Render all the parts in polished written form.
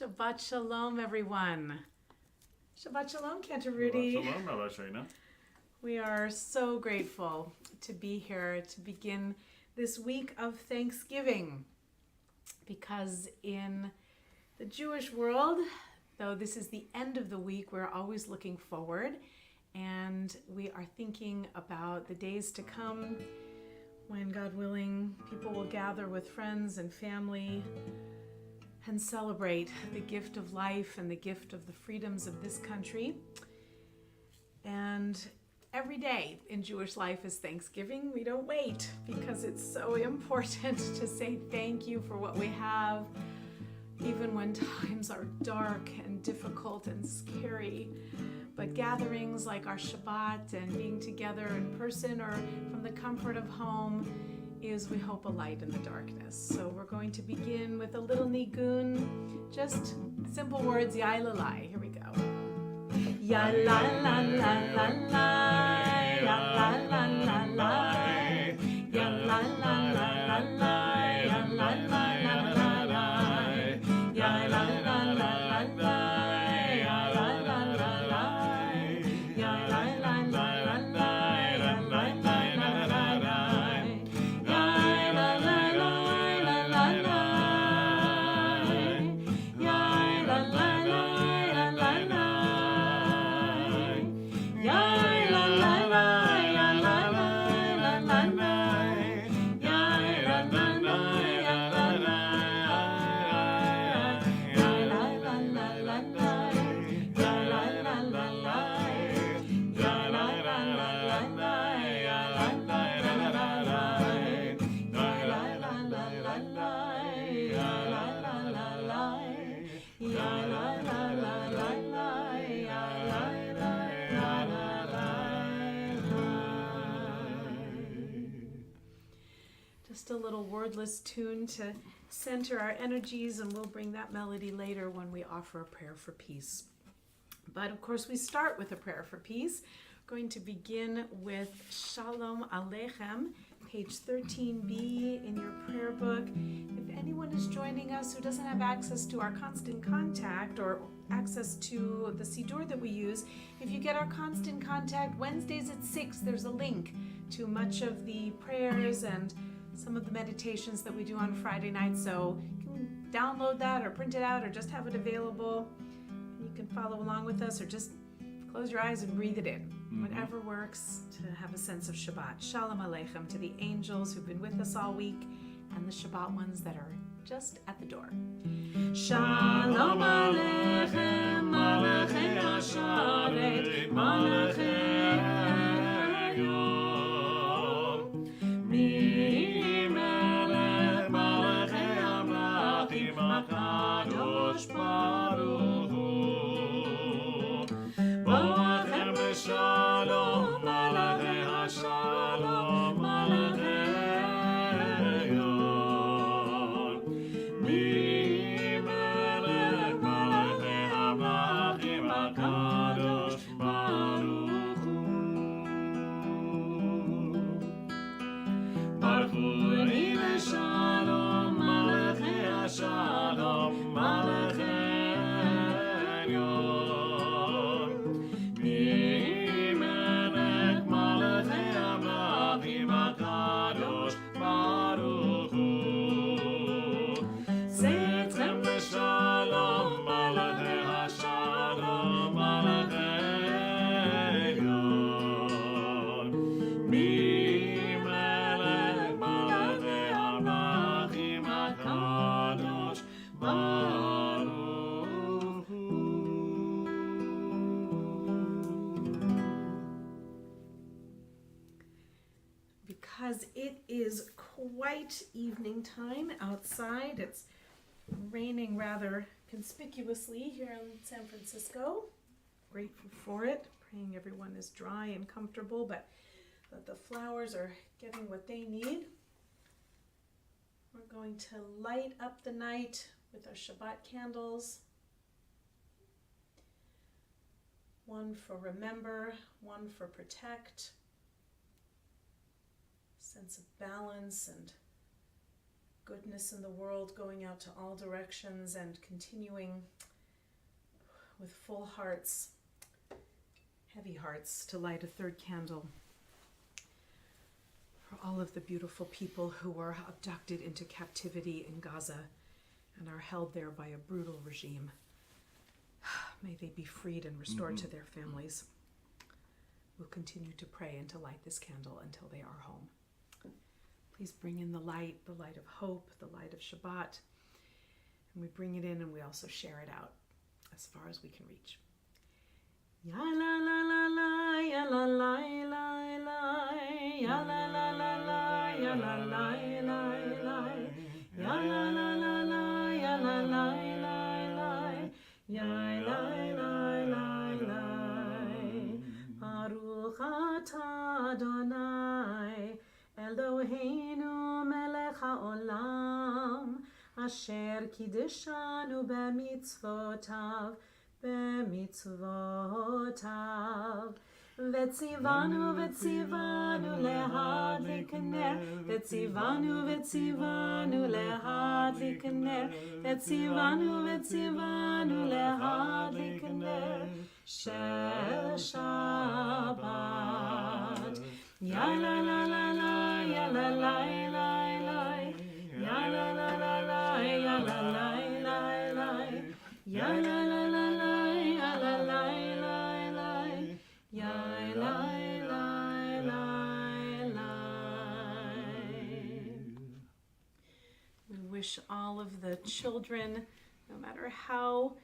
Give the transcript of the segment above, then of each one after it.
Shabbat Shalom, everyone. Shabbat Shalom, Cantor, Rudy. Shabbat Shalom, Rabbi Shana. We are so grateful to be here to begin this week of Thanksgiving, because in the Jewish world, though this is the end of the week, we're always looking forward, and we are thinking about the days to come when, God willing, people will gather with friends and family and celebrate the gift of life and the gift of the freedoms of this country. And every day in Jewish life is Thanksgiving. We don't wait, because it's so important to say thank you for what we have, even when times are dark and difficult and scary. But gatherings like our Shabbat and being together in person or from the comfort of home is, we hope, a light in the darkness. So we're going to begin with a little nigun, just simple words, ya la la. Here we go. Ya la la la la la, ya la la la la, ya la la la la la, ya la la la la la, ya la la la la la. Just a little wordless tune to center our energies, and we'll bring that melody later when we offer a prayer for peace. But of course, we start with a prayer for peace. We're going to begin with Shalom Aleichem, page 13b in your prayer book. If anyone is joining us who doesn't have access to our constant contact or access to the Siddur that we use, if you get our constant contact Wednesdays at 6, there's a link to much of the prayers and some of the meditations that we do on Friday night. So you can download that or print it out or just have it available. You can follow along with us or just close your eyes and breathe it in. Whatever works to have a sense of Shabbat. Shalom Aleichem to the angels who've been with us all week and the Shabbat ones that are just at the door. Shalom Aleichem, Malachei Hasharet, Malachei Yom. Mi-melech Malachei Amlachim HaKadosh Baruch Hu. Bo'achem b'shalom, Malachei Hashalom, Malachei Yom. Mi-melech Malachei Amlachim HaKadosh Baruch Hu. Baruch Hu v'shalom, Malachei Hashalom, Malachei Yom. Mi-melech Malachei Amlachim HaKadosh Baruch Hu. Zeitchem b'shalom, Malachei Hashalom, Malachei Yom. Mi-melech Malachei Amlachim HaKadosh Baruch Hu. Because it is quite evening time outside. It's raining rather conspicuously here in San Francisco. Grateful for it. Praying everyone is dry and comfortable, but that the flowers are getting what they need. We're going to light up the night with our Shabbat candles. One for remember, one for protect. Sense of balance and goodness in the world going out to all directions, and continuing with full hearts, heavy hearts, to light a third candle for all of the beautiful people who were abducted into captivity in Gaza and are held there by a brutal regime. May they be freed and restored to their families. We'll continue to pray and to light this candle until they are home. Please bring in the light of hope, the light of Shabbat. And we bring it in and we also share it out as far as we can reach. Ya la la la la, ya la la la la, ya la la la la, ya la la la la, ya la la la la, ya la la la, ya la la la. Baruch atah Adonai Eloheinu melech haolam asher kiddeshanu b'mitzvotav Vetzivanu lehadlik ner Vetzivanu lehadlik ner Vetzivanu lehadlik ner Shel Shabbat. Ya la la la la, ya la la la la, ya la la la la, ya la la la la, ya la la la la, ya la la la la, ya la la la la. We wish all of the children, no matter how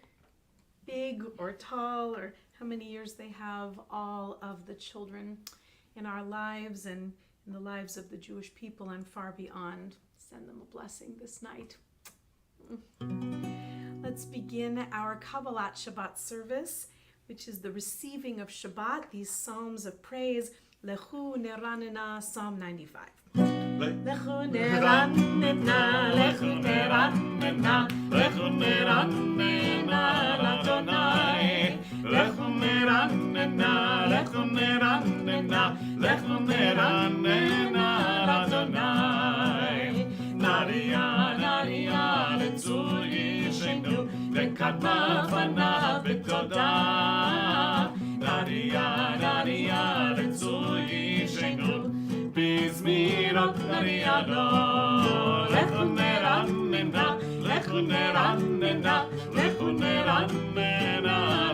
big or tall or how many years they have, all of the children in our lives and in the lives of the Jewish people and far beyond, send them a blessing this night. Let's begin our Kabbalat Shabbat service, which is the receiving of Shabbat, these psalms of praise. Lechu Neranena, Psalm 95. Lechu Neranena, Lechu Neranena, Lechu Neranena, Adonai. Lechu Neranena, Lechu Neranena, Lechu Neranena, Adonai. Naria, Naria, Letzur Yishenu, Lekadma Fanav B'toda. Naria, Naria, Letzur Yishenu, Bizmirot Nariado. Lechu Neranena, Lechu Neranena, Lechu Neranena,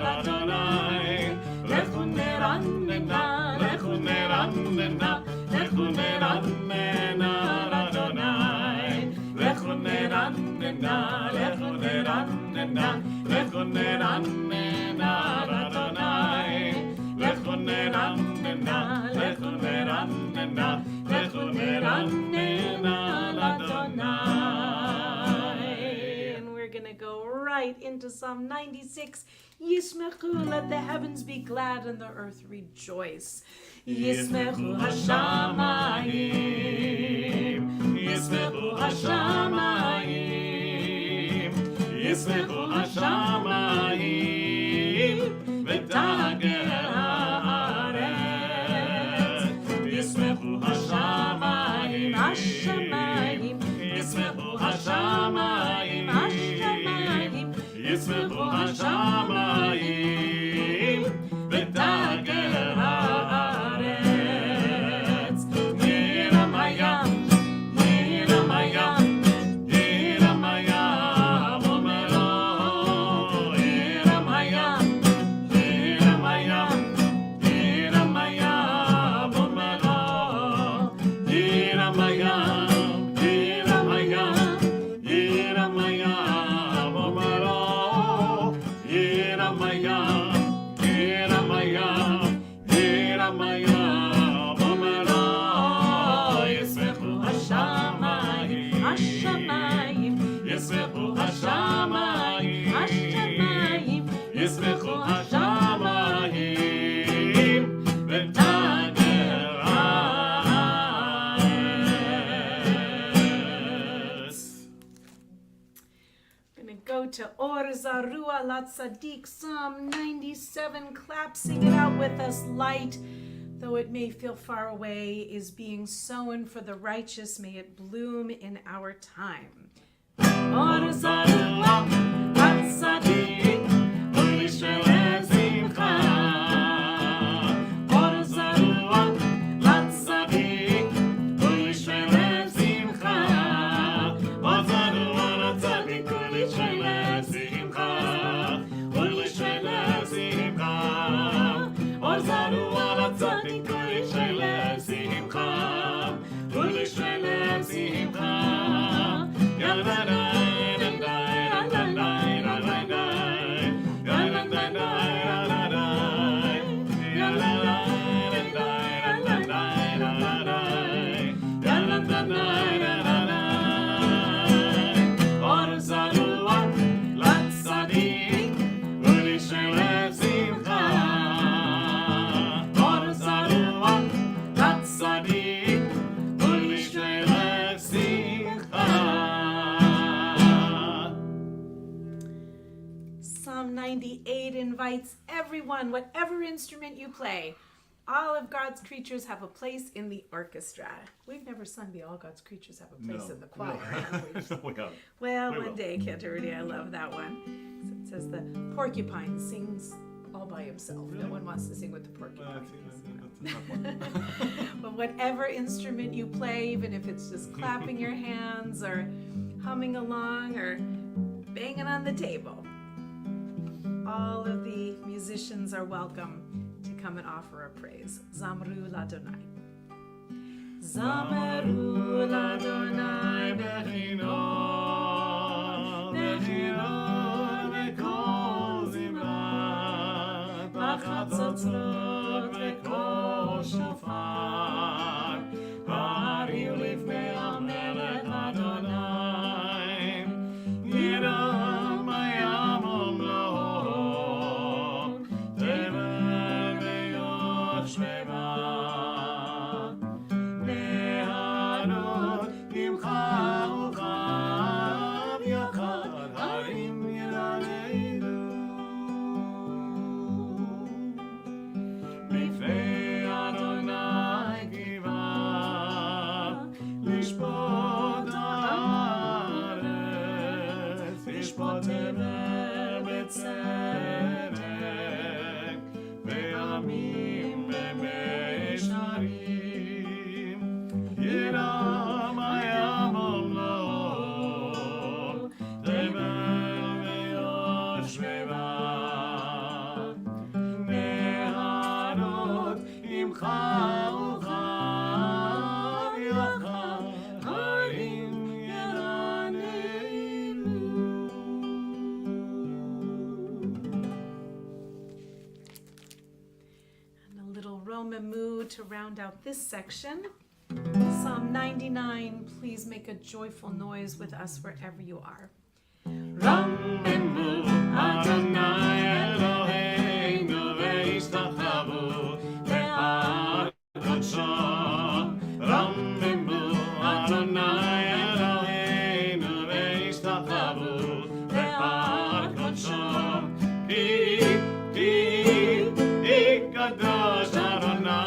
Adonai. Lechu Neranena, Lechu Neranena, Lechu Neranena, Adonai. Lechu Neranena, Lechu Neranena, Lechu Neranena, Adonai. Lechu Neranena, Lechu Neranena, Lechu Neranena, Adonai. And we're going to go right into Psalm 96. Yismechu, let the heavens be glad and the earth rejoice. Yismechu hashamayim, Yismechu hashamayim, Yismechu hashamayim, v'dager haaretz. Yismechu hashamayim, hashamayim, Yismechu hashamayim, hashamayim, Yismechu hashamayim, v'dager haaretz. Yiramayam, Yiramayam, Yiramayam, omero. Yiramayam, Yiramayam, Yiramayam, omero. Yiramayam, Yiramayam, Yiramayam, omero. Yiramayam, Yiramayam, Yiramayam, omero. Yismechu hashamayim, hashamayim, Yismechu hashamayim, hashamayim, Yismechu hashamayim, v'dager haaretz. I'm going to go to Or Zarua Lat Tzadik, Psalm 97. Clap, sing it out with us. Light though it may feel far away, is being sown for the righteous. May it bloom in our time. Psalm 98 invites everyone, whatever instrument you play. All of God's creatures have a place in the orchestra. We've never sung the All God's Creatures Have a Place in the choir, have we? We haven't. Well, one day, Cantor, Rudy, I love that one. It says the porcupine sings all by himself. No one wants to sing with the porcupine. That's a tough one. But whatever instrument you play, even if it's just clapping your hands or humming along or banging on the table, all of the musicians are welcome to come and offer a praise. Zamru l'Adonai. Zamru l'Adonai bechino, bechino v'kol zimra, b'chatzotzrot v'kol shofar, v'ariu lifnei hamelech Adonai, yiram hayamom lo, tevel v'yot shveva. To round out this section, Psalm 99, please make a joyful noise with us wherever you are. Rammenu Adonai Eloheinu ve'ishtachavu be'ar kodsho. Rammenu Adonai Eloheinu ve'ishtachavu be'ar kodsho. Ki kadosh Adonai.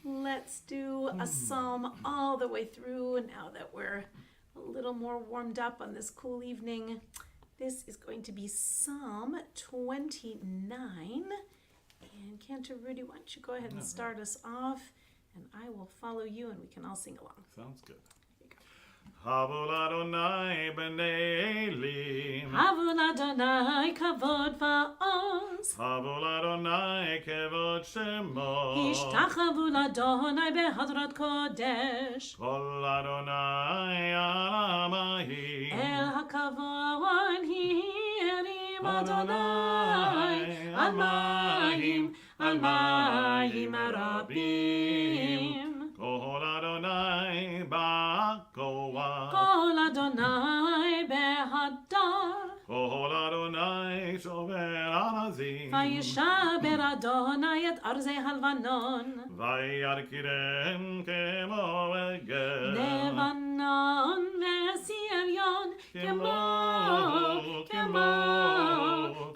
Let's do a psalm all the way through now that we're a little more warmed up on this cool evening. This is going to be Psalm 29. And Cantor, Rudy, why don't you go ahead and start us off, and I will follow you and we can all sing along. Sounds good. Here you Havul Adonai b'nei Elim. Havul Adonai kavod va'oz. Havul Adonai kevod shemo. Ishtachavu l'Adonai behadrat kodesh. Kol Adonai al hamayim. El hakavod hirim Adonai al mayim arabim. Kol Adonai ba'koah. Kol Adonai behadar. Kol Adonai shover arazim. Vayishaber Adonai et arzei halvanon. Vayarkirem kemo egel. Levanon ve'sirion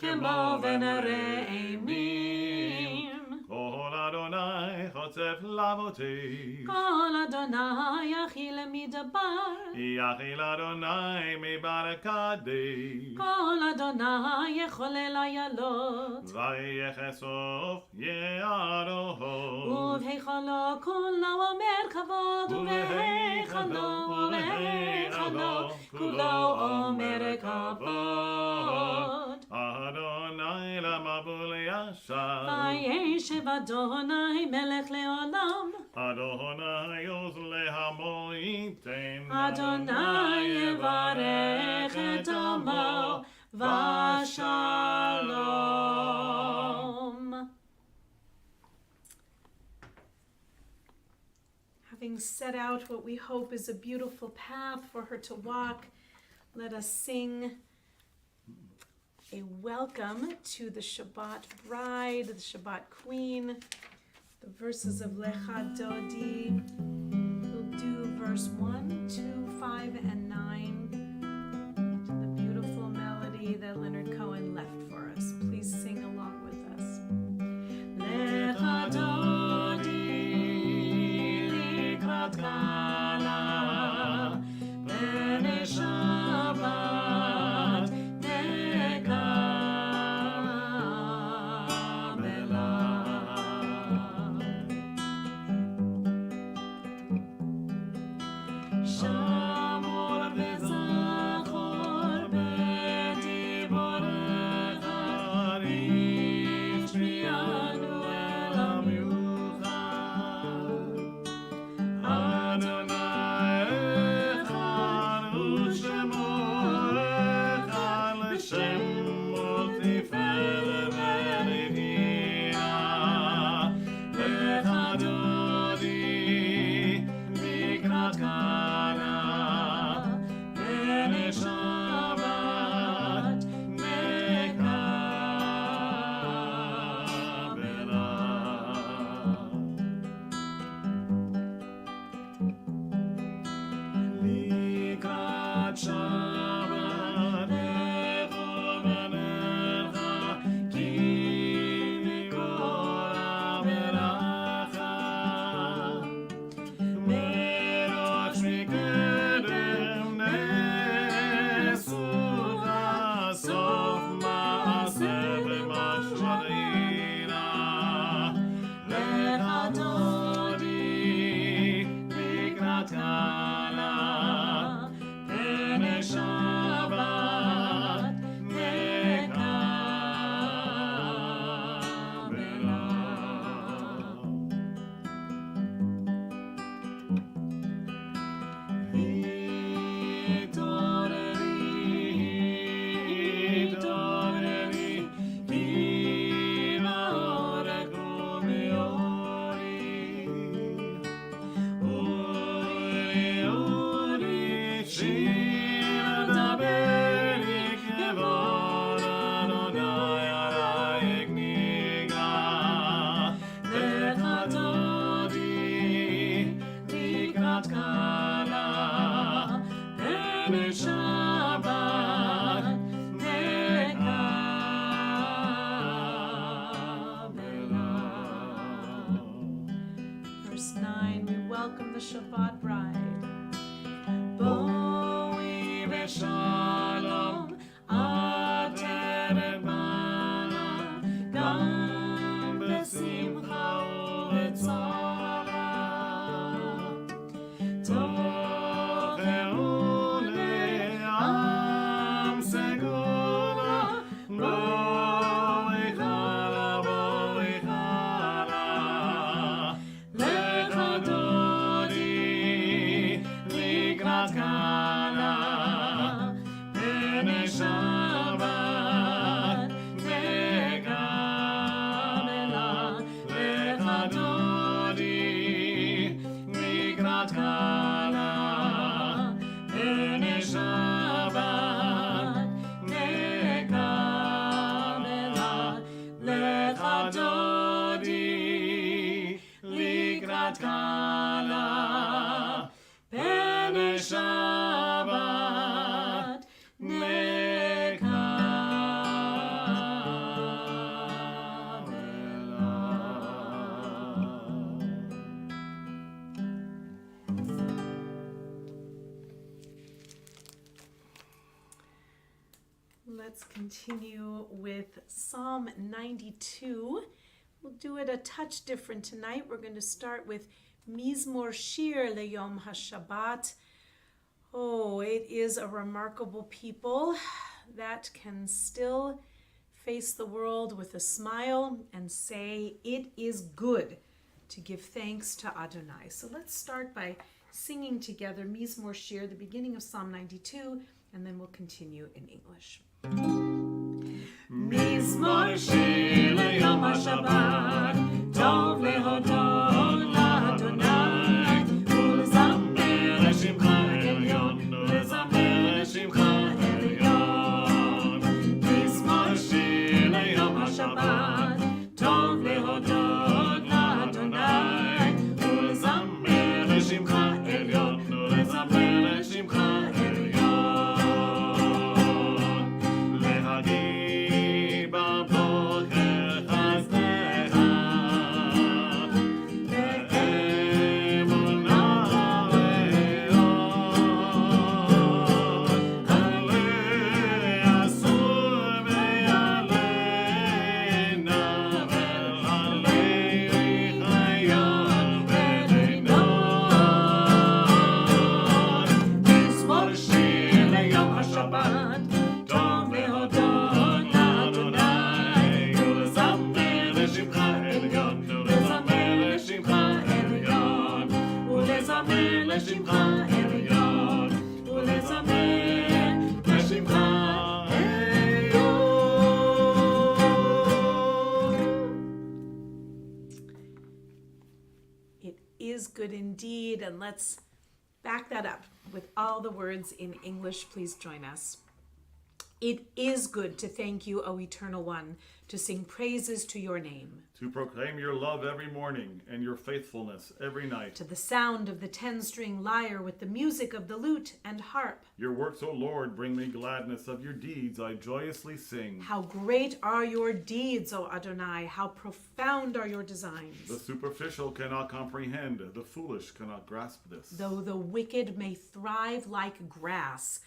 kemo venereimim. Kol Adonai chotzef lavoti. Kol Adonai yachil midabar. Yachil Adonai mibarakadi. Kol Adonai yecholel ayalot. Vayechesof ye'aroho. ובהיכלו כולו אומר כבוד, ובהיכלו כולו אומר כבוד. Adonai lamavul yashar. וישב אדוני מלך לעולם. Adonai oz lehamo yitem. אדוני יברך את עמו ושלום. Having set out what we hope is a beautiful path for her to walk, let us sing a welcome to the Shabbat bride, the Shabbat queen, the verses of Lecha Dodi. We'll do verse 1, 2, 5, and 9, to the beautiful melody that Leonard Cohen left for us. Please sing along with us. Lecha Dodi. Kala, bene Shabbat, nekabela. Shamor v'zachor b'diborecha, ishmianu el hamiuchad. Adonai echad u'shemo echad l'shem u'tiferet v'nivina. Lecha Dodi mikrat Kana, bene Shabbat nekabela. Likrat Shabbat echov anecha, ki mikol hamelacha. Merot mikdem nesucha, sof ma'aseh b'mashvadina. Lecha Dodi likrat Kana, bene Shabbat nekabela. Toreri, ki ma'orek u'meori. Uri, shir daberi, kevod Adonai alayek niga. Lecha Dodi likrat Kana, bene Shabbat nekabela. Verse 9, we welcome the Shabbat bride. Boi v'shalom ater bana, gam b'simcha u'b'tzara. Tocheu kala pene Shabbat Let's continue with Psalm 92. We'll do it a touch different tonight. We're going to start with Mizmor Shir Leyom HaShabbat. Oh, it is a remarkable people that can still face the world with a smile and say it is good to give thanks to Adonai. So let's start by singing together Mizmor Shir, the beginning of Psalm 92, and then we'll continue in English. מזמור שיר ליום השבת, טוב להודות לאדוני, ולזמר לשמך עליון, ולזמר לשמך עליון. מזמור שיר ליום השבת, טוב להודות לאדוני, ולזמר לשמך עליון, ולזמר לשמך עליון. Good indeed, and let's back that up with all the words in English. Please join us. It is good to thank you, O Eternal One, to sing praises to your name, to proclaim your love every morning and your faithfulness every night. To the sound of the 10-string lyre with the music of the lute and harp. Your works, O Lord, bring me gladness. Of your deeds I joyously sing. How great are your deeds, O Adonai! How profound are your designs! The superficial cannot comprehend. The foolish cannot grasp this. Though the wicked may thrive like grass,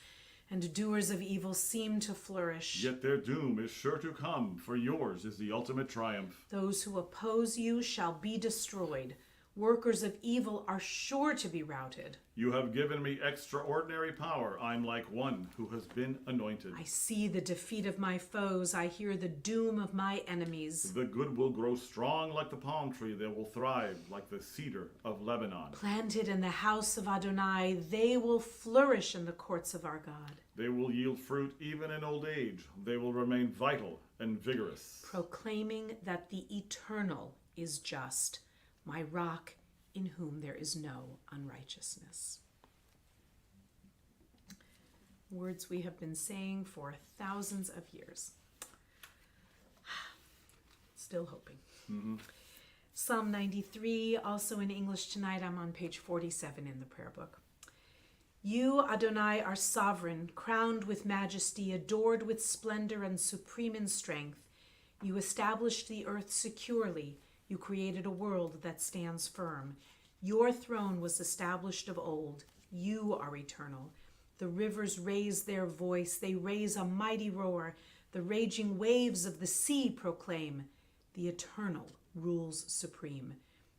and doers of evil seem to flourish, yet their doom is sure to come, for yours is the ultimate triumph. Those who oppose you shall be destroyed. Workers of evil are sure to be routed. You have given me extraordinary power. I'm like one who has been anointed. I see the defeat of my foes. I hear the doom of my enemies. The good will grow strong like the palm tree. They will thrive like the cedar of Lebanon. Planted in the house of Adonai, they will flourish in the courts of our God. They will yield fruit even in old age. They will remain vital and vigorous, proclaiming that the Eternal is just, my rock in whom there is no unrighteousness. Words we have been saying for thousands of years. Still hoping. Mm-hmm. Psalm 93, also in English tonight. I'm on page 47 in the prayer book. You, Adonai, are sovereign, crowned with majesty, adored with splendor and supreme in strength. You established the earth securely. You created a world that stands firm. Your throne was established of old. You are eternal. The rivers raise their voice. They raise a mighty roar. The raging waves of the sea proclaim, the Eternal rules supreme.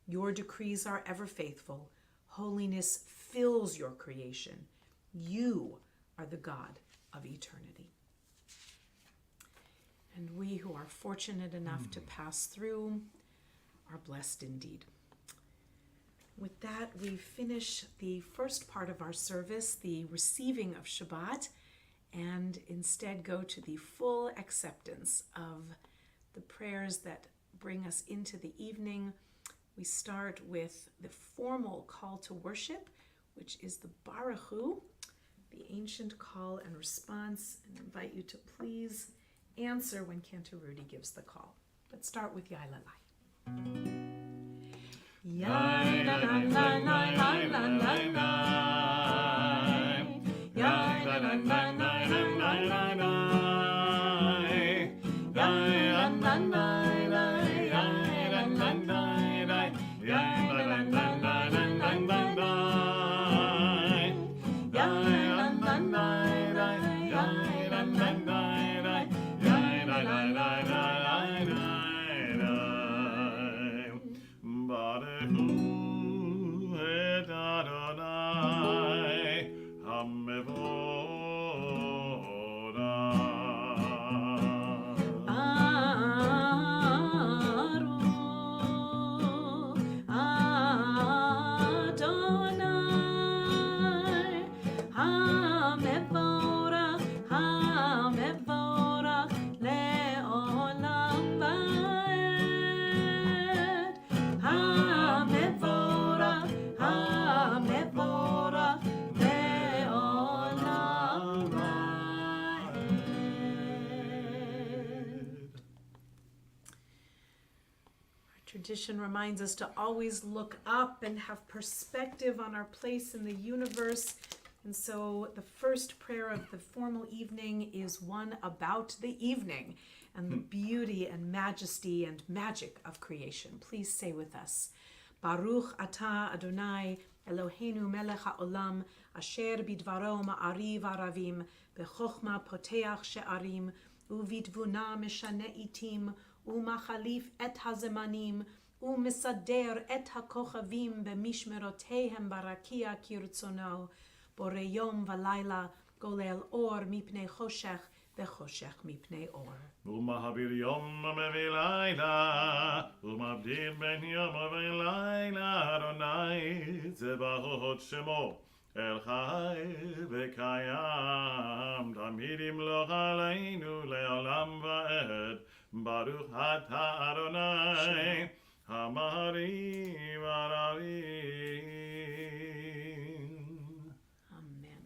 Your decrees are ever faithful. Holiness fills your creation. You are the God of eternity. And we who are fortunate enough to pass through are blessed indeed. With that, we finish the first part of our service, the receiving of Shabbat, and instead go to the full acceptance of the prayers that bring us into the evening. We start with the formal call to worship, which is the Baruch Hu, the ancient call and response, and invite you to please answer when Cantor Rudy gives the call. Let's start with Yai Lalai. Yai Tradition reminds us to always look up and have perspective on our place in the universe. And so the first prayer of the formal evening is one about the evening and the beauty and majesty and magic of creation. Please say with us, Baruch atah Adonai Eloheinu melech haolam asher bidvaro ma'ariv aravim bechokma poteach she'arim uvitvuna meshane itim ומחליף את הזמנים, ומסדר את הכוכבים במשמרותיהם ברקיע כרצונו, בורא יום ולילה, גולל אור מפני חושך, וחושך מפני אור. ומעביר יום מביא לילה, ומבדיל בין יום ולילה, אדוני צבאות שמו. אל חי וקיים, תמיד ימלוך עלינו לעולם ועד. Baruch atah Adonai Hamarim Aravim. Amen.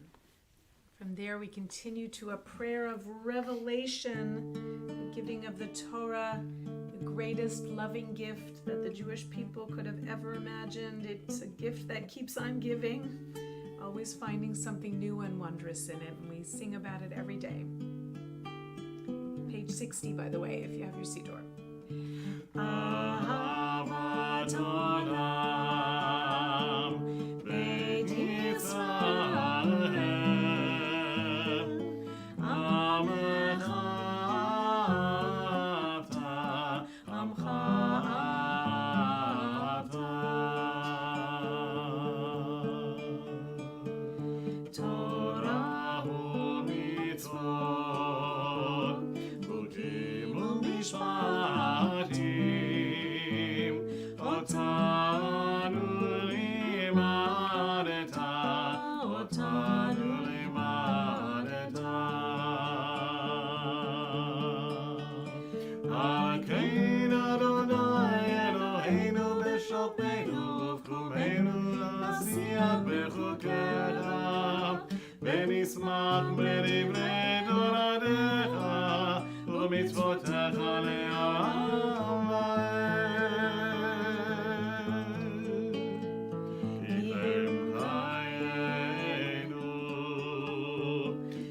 From there we continue to a prayer of revelation, the giving of the Torah, the greatest loving gift that the Jewish people could have ever imagined. It's a gift that keeps on giving, always finding something new and wondrous in it, and we sing about it every day. Page 60, by the way, if you have your Siddur. Ahavat Olam Beit Yisrael Amecha Ata Amcha Ata Torah u'mitzvot משפטים אותנו לימדת, אותנו לימדת. על כן אדוני אלוהינו בשוכבנו ובקומנו לעשיית בחוקיך, ונשמח בדברי תורתך ומצוותיך לעולם ועד. כי הם חיינו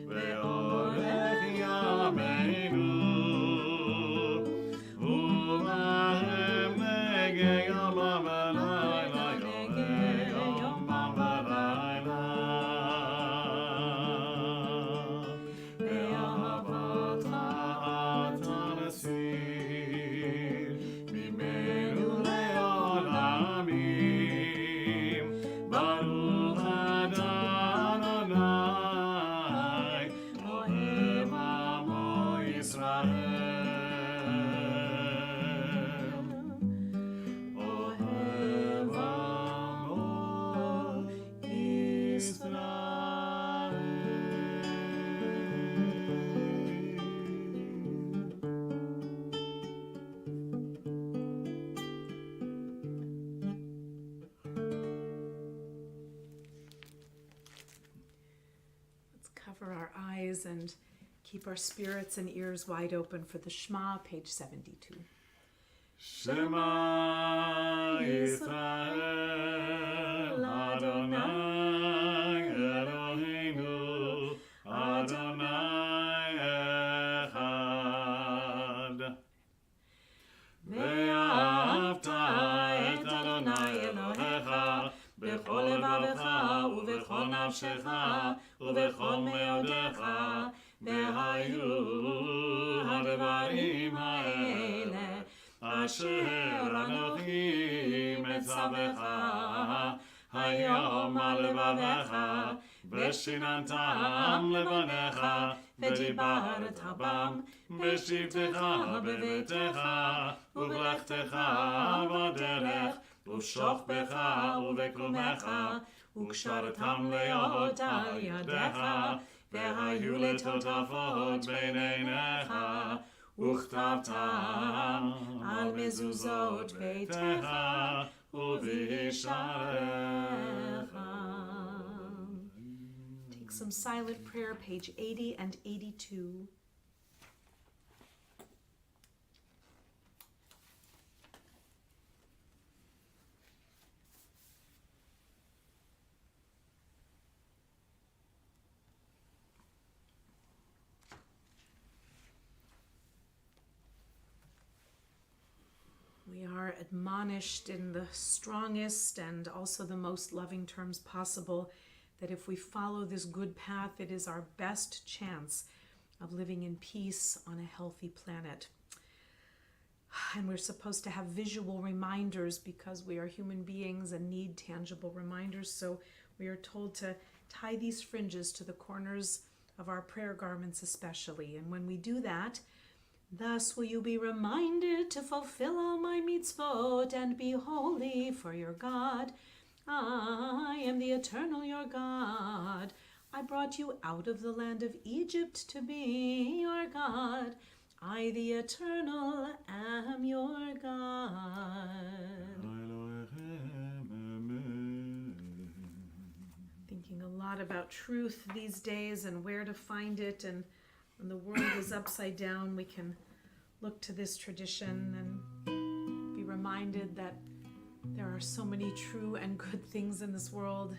ואורך ימינו, ובהם נגע יומם ולילה, יומם ולילה. באהבתך אתה נסיר ממנו לעולמים. ברוך אתה אדוני אוהב עמו ישראל. אוהב עמו Let's cover our eyes and keep our spirits and ears wide open for the Shema, page 72. Shema Yisrael נפשך ובכל מאודך, והיו הדברים האלה אשר אנוכי מצווך היום על לבביך, ושיננתם לבניך, ודיברת בם בשבתך בביתך, ובלכתך בדרך, ובשוכבך ובקומך, וקשרתם להיות על ידיך, והיו לטוטפות בין עיניך, וכתבתם על מזוזות ביתך ובשעריך. Take some silent prayer, page 80 and 82. We are admonished in the strongest and also the most loving terms possible that if we follow this good path, it is our best chance of living in peace on a healthy planet. And we're supposed to have visual reminders because we are human beings and need tangible reminders. So we are told to tie these fringes to the corners of our prayer garments especially. And when we do that, thus will you be reminded to fulfill all my mitzvot and be holy for your God. I am the eternal your God. I brought you out of the land of Egypt to be your God. I, the eternal, am your God. Thinking a lot about truth these days and where to find it, and when the world is upside down, we can look to this tradition and be reminded that there are so many true and good things in this world.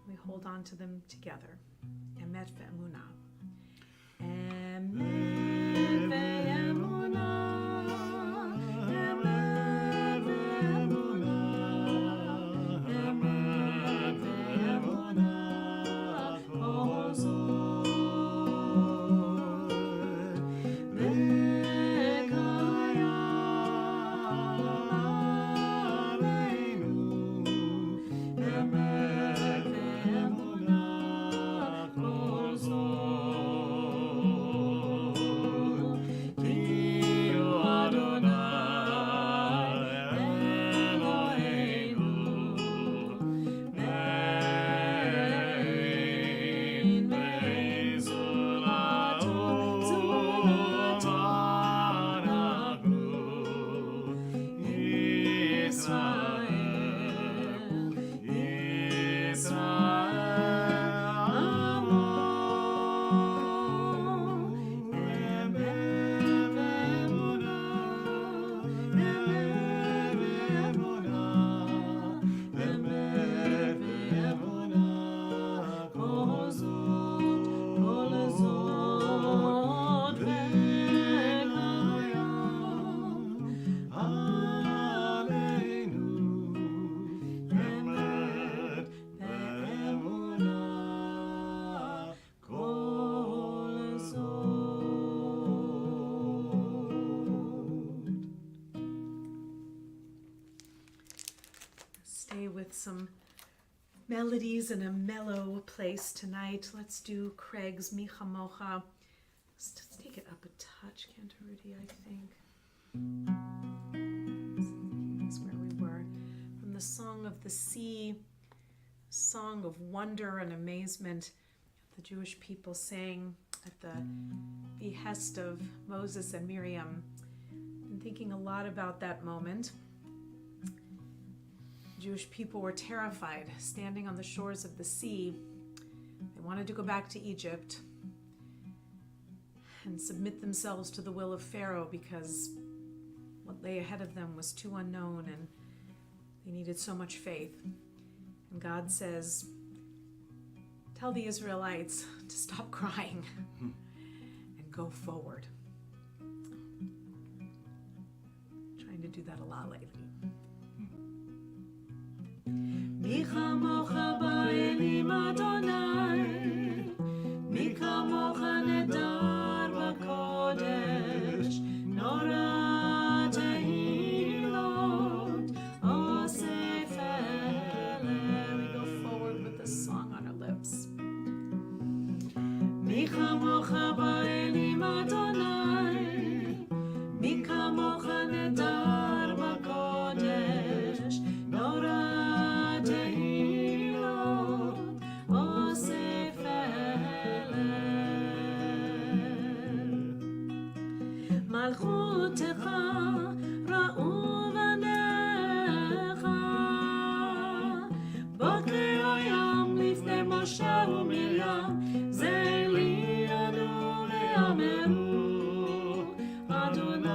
We hold on to them together. Emet ve'emunah. Emet ve'emunah. Emet ve'emunah. Emet ve'emunah. Kol zot with some melodies in a mellow place tonight. Let's do Craig's Mi Chamocha. Let's take it up a touch, Cantor, Rudy, I think. That's where we were. From the Song of the Sea, song of wonder and amazement the Jewish people sang at the behest of Moses and Miriam. Been thinking a lot about that moment. Jewish people were terrified, standing on the shores of the sea. They wanted to go back to Egypt and submit themselves to the will of Pharaoh because what lay ahead of them was too unknown and they needed so much faith. And God says, tell the Israelites to stop crying and go forward. Trying to do that a lot lately. Mi chamocha ba'elim מי כמוך באלים אדוני, מי כמוך נדר בקודש, נורא תהילות אוסף אלה. מלכותך ראו בניך, בוקר הים לפני משה ומרים, זה לי ענו ואמרו, אדוני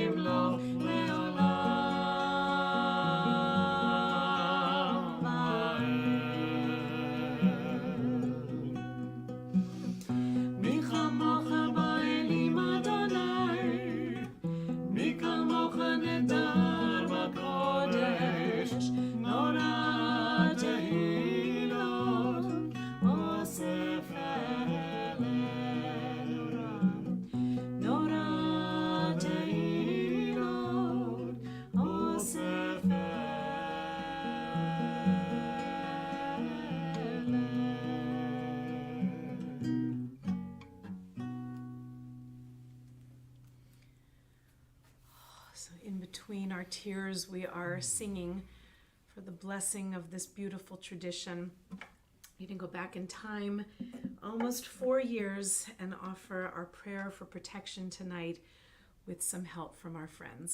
ימלוך לעולם ועד. מי כמוך באלים אדוני, מי כמוך נדר בקודש, נורא תהילות אוסף אלה. נורא תהילות אוסף So in between our tears, we are singing for the blessing of this beautiful tradition. You can go back in time almost 4 years and offer our prayer for protection tonight with some help from our friends.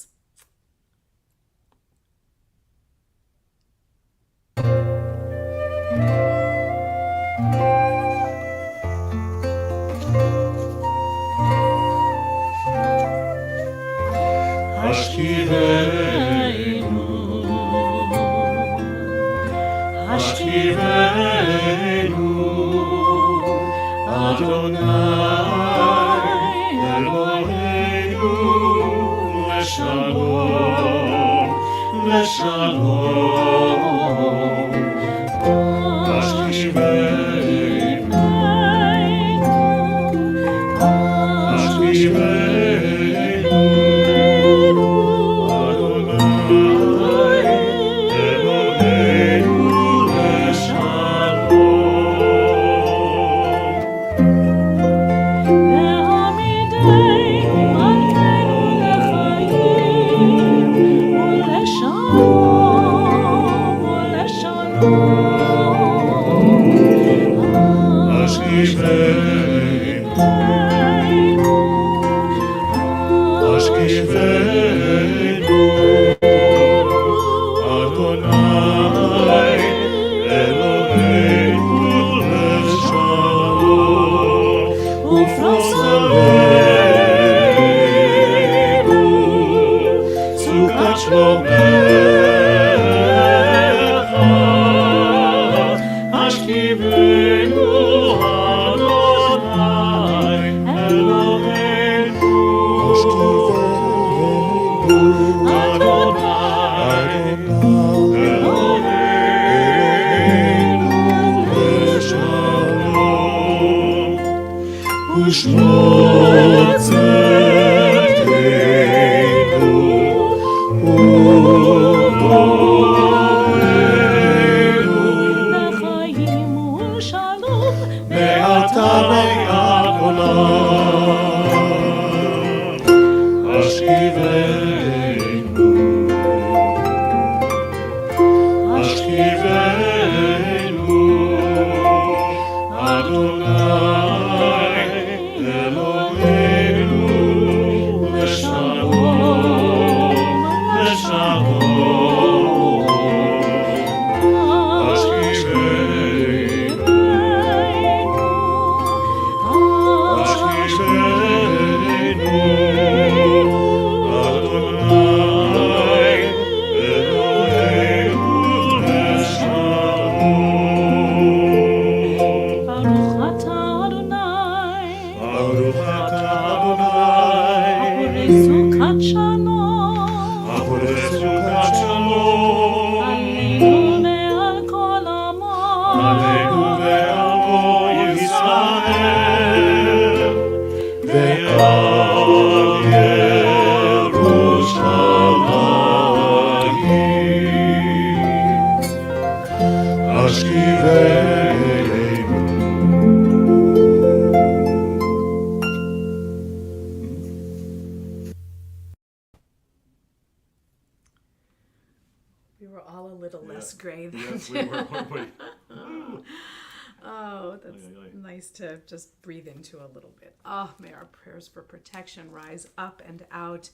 השכיבנו, השכיבנו, אדוני אלוהינו, לשלום, לשלום. השכיבנו, השכיבנו, השכיבנו We were all a little Yeah. less gray then. Yes, we were, weren't we? Oh, that's Ay, ay, ay. nice to just breathe into a little bit. Oh, may our prayers for protection rise up and out.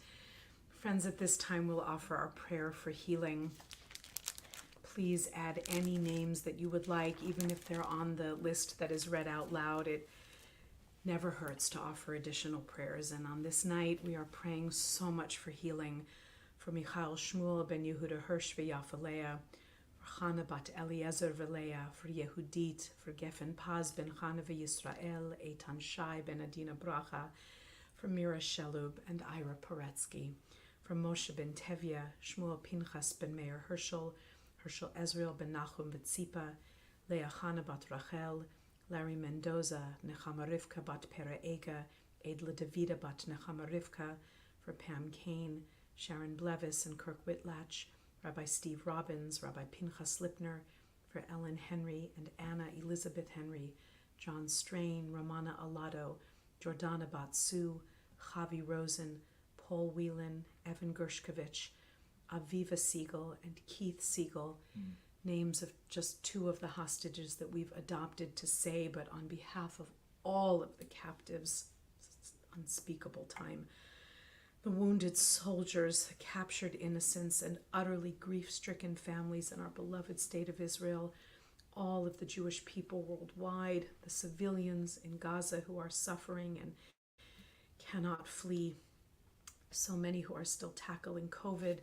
Friends, at this time we'll offer our prayer for healing. Please add any names that you would like, even if they're on the list that is read out loud. It never hurts to offer additional prayers. And on this night, we are praying so much for healing for Michael Shmuel ben Yehuda Hirsch v'Yafa Leah, for Chana bat Eliezer v'Leah, for Yehudit, for Geffen Paz ben Chana v'Yisrael, Eitan Shai ben Adina Bracha, for Mira Shelub and Ira Poretsky, for Moshe ben Tevye, Shmuel Pinchas ben Meir Herschel, Herschel Ezrael ben Nachum v'Tzipa, Leah Chana bat Rachel, Larry Mendoza, Nechama Rivka bat Pera Ega, Edla Davida bat Nechama Rivka, for Pam Kane, Sharon Blevis and Kirk Whitlatch, Rabbi Steve Robbins, Rabbi Pinchas Lipner, for Ellen Henry and Anna Elizabeth Henry, John Strain, Romana Alado, Jordana Batsu, Javi Rosen, Paul Whelan, Evan Gershkovich, Aviva Siegel, and Keith Siegel, names of just two of the hostages that we've adopted to say, but on behalf of all of the captives, it's unspeakable time. The wounded soldiers, captured innocents, and utterly grief-stricken families in our beloved state of Israel, all of the Jewish people worldwide, the civilians in Gaza who are suffering and cannot flee, so many who are still tackling COVID,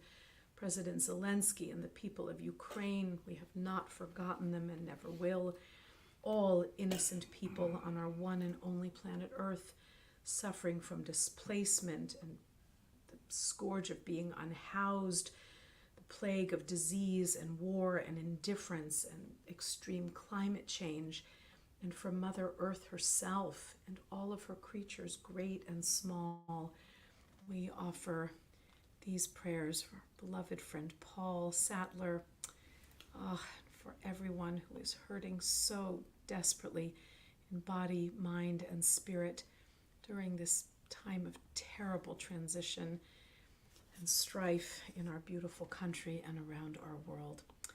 President Zelensky and the people of Ukraine, we have not forgotten them and never will. All innocent people on our one and only planet Earth suffering from displacement and the scourge of being unhoused, the plague of disease and war and indifference and extreme climate change, and for Mother Earth herself and all of her creatures, great and small. We offer these prayers for our beloved friend Paul Sattler, for everyone who is hurting so desperately in body, mind, and spirit during this time of terrible transition and strife in our beautiful country and around our world. I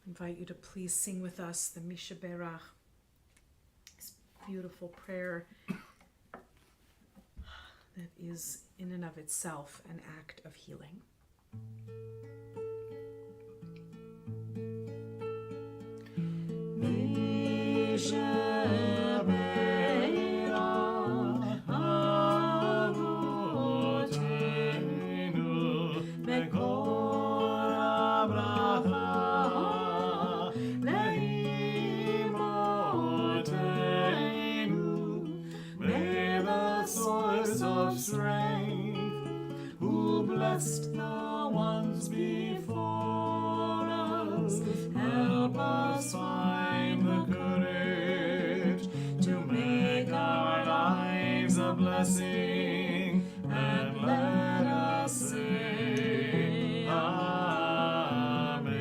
invite you to please sing with us the Misha Berach, this beautiful prayer that is in and of itself an act of healing. Strength, who blessed the ones before us, help us find the courage to make our lives a blessing, and let us say Amen.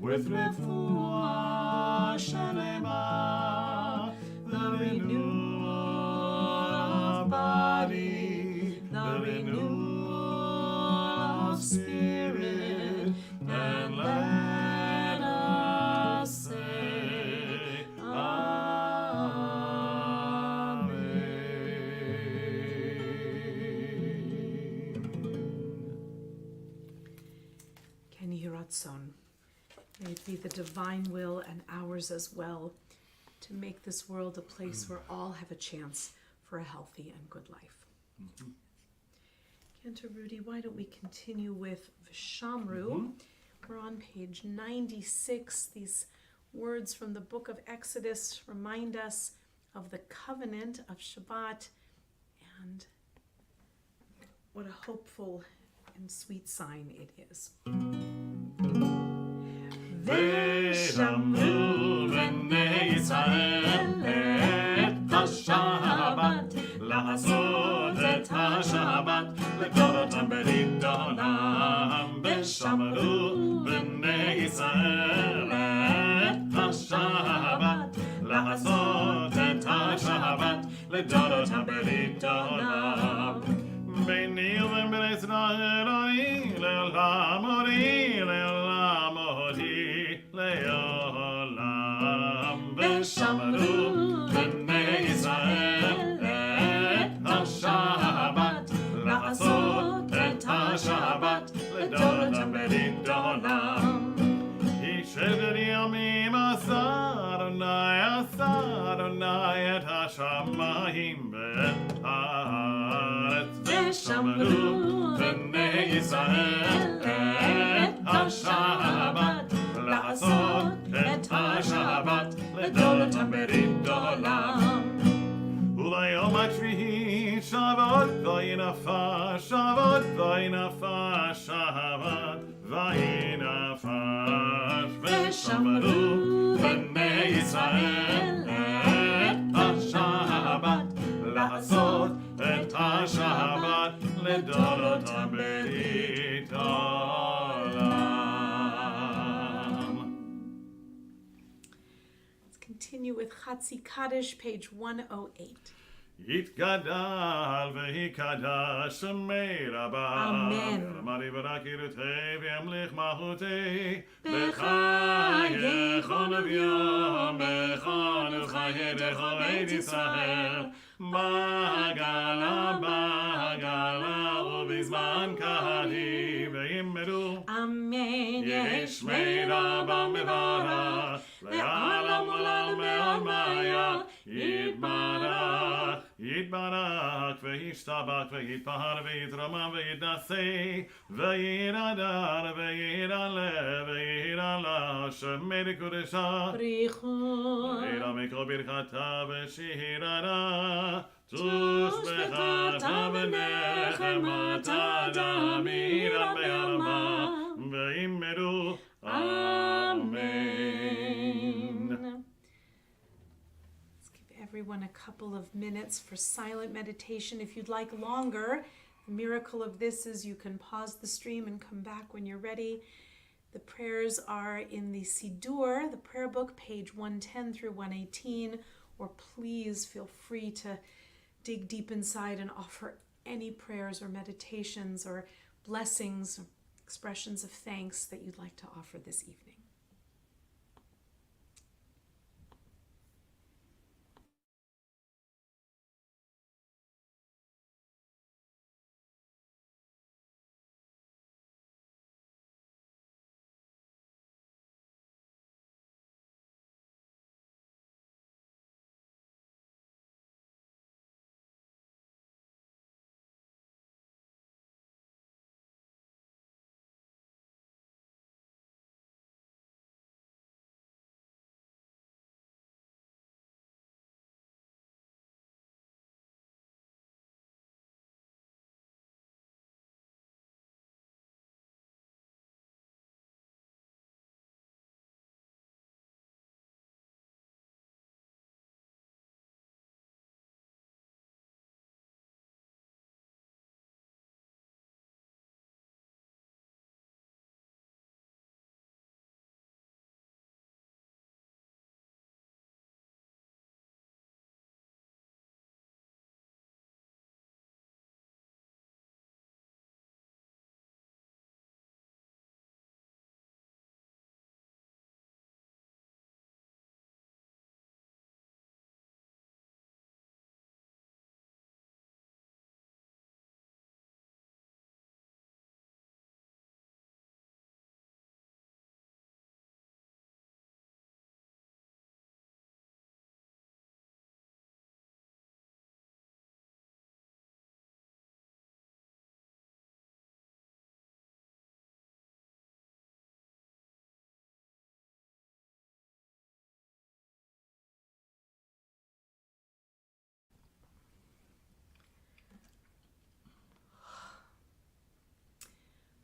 With refuah shalema, the renewal of body, the renewal of spirit, and let us say Amen. Ken Yeh Ratzon. May it be the divine will and ours as well to make this world a place where all have a chance for a healthy and good life. Cantor Rudy, why don't we continue with V'shamru? We're on page 96. These words from the book of Exodus remind us of the covenant of Shabbat and what a hopeful and sweet sign it is. V'shamru b'nei Yisrael לעשות את השבת לדורותם ברית עולם, ושמרו בני ישראל את השבת, לעשות את השבת לדורותם ברית עולם. ביני ובין בני ישראל אורי לעולם, אורי לעולם, אורי לעולם, ושמרו בני ישראל את השבת, לעשות את השבת לדורותם ברית עולם. איש עשר ימים עשה אדוני את השמיים ואת הארץ, ושמרו בני ישראל את השבת, לעשות את השבת לדורותם ברית עולם. וביום השביעי שבת וינפש, שבת וינפש, שבת וינפש, ושמרו בני ישראל את השבת, לעשות את השבת לדורותם ברית עולם. Let's continue with Chatzi Kaddish, page 108. יתגדל ויקדש שמי רבה, אמן. רמדי ורקירותי וימליך מלכותי, בחייכון וביום בכל וחיי דכל בית ישראל, בעגלה בעגלה ובזמן קהלי וימדו. Amen. יש שמי רבה מברך לעולם עולם מעלמיה, יתברך יתברך וישתבח ויתפאר ויתרומם ויתנשא וירדר וירעלה וירעלה שמי קודשה B'richot. וירא מכל ברכתה ושיררה תוש בחתה ונחמתה דמירה בעלמה וימדו אמן. Let's give everyone a couple of minutes for silent meditation. If you'd like longer, the miracle of this is you can pause the stream and come back when you're ready. The prayers are in the Siddur, the prayer book, page 110 through 118, or please feel free to dig deep inside and offer any prayers or meditations or blessings, or expressions of thanks that you'd like to offer this evening.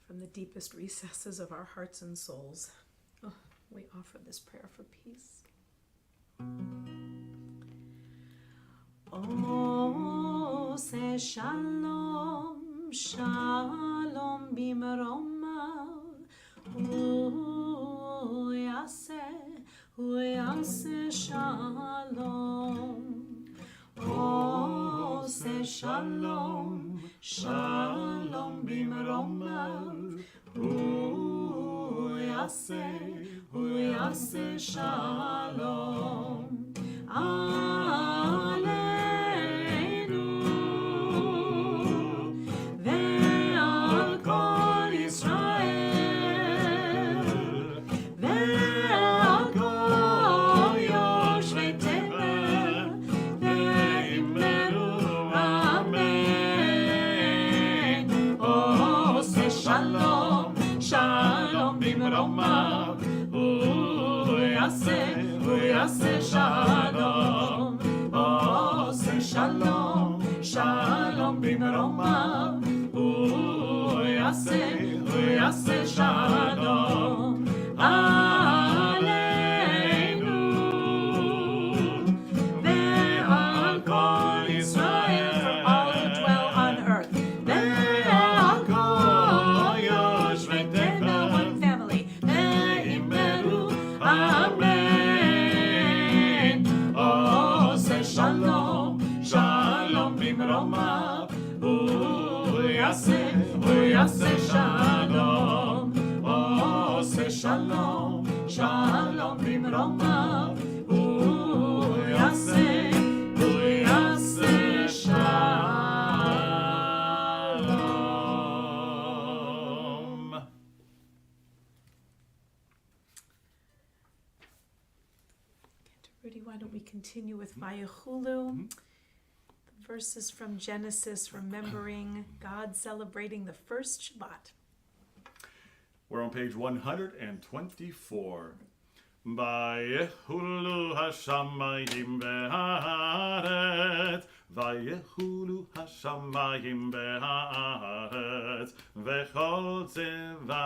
From the deepest recesses of our hearts and souls, we offer this prayer for peace. O shalom, shalom bimromav. Hu yaseh shalom. Ose shalom, shalom bimromav. Hu yaseh shalom. Aleinu ve'al kol Yisrael ve'al kol yoshvei tevel ve'imenu amen. Ose shalom, shalom bimromav. Hu yaseh shalom. Ose shalom, shalom bimromav. Hu yaseh shalom. Aleinu ve'al kol Yisrael, for all who dwell on earth. Ve'al kol yoshvei tevel, one family. Ve'imenu amen. Ose shalom, shalom bimromav. Hu yaseh shalom. Ose shalom, shalom bimromav. Hu yaseh shalom. Rudy, why don't we continue with Vayechulu? The verses from Genesis, remembering God celebrating the first Shabbat. We're on page 124. Vayechulu hashamayim ve'haaretz, Vayechulu hashamayim ve'haaretz, vechol tzevam.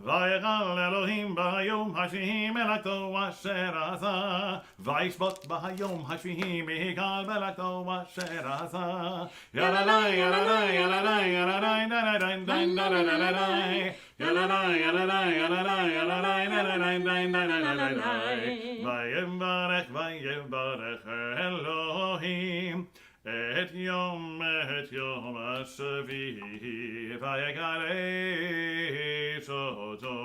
Vayechal Elohim b'hayom hashvihim melakto asher asa, Vayishbot b'hayom hashvihim v'hikal melakto asher asa. Yalalai, yalalai, yalalai, yalalai, yalalai, yalalai, yalalai, yalalai, yalalai, yalalai. Vayimbarech Elohim et yom השביעי ויקדש אותו.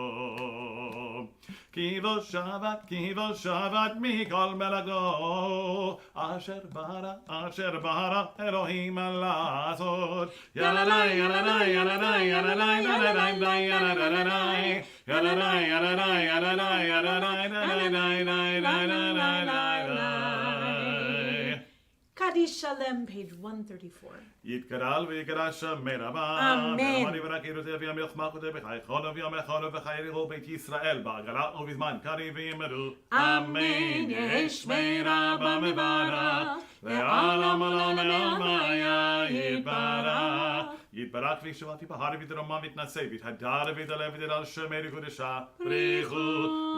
כי בו שבת מכל מלאכתו אשר ברא אלוהים לעשות. יללי יללי יללי יללי יללי יללי יללי Kaddish Shalem, page 134. יתגדל ויגדש מרבה. אמן. ואמר יברא קדושי ויום יחמקותי בחייכון ויום יחון וחיירו בית ישראל בעגלה ובזמן קריב וימדו. אמן. יש מרבה מברך ועל עמלו מעלמיה יתברך. יתברך וישועתי בהר ודרומה מתנשא ויתהדר וידלה ודלל שמי קודשה בריחו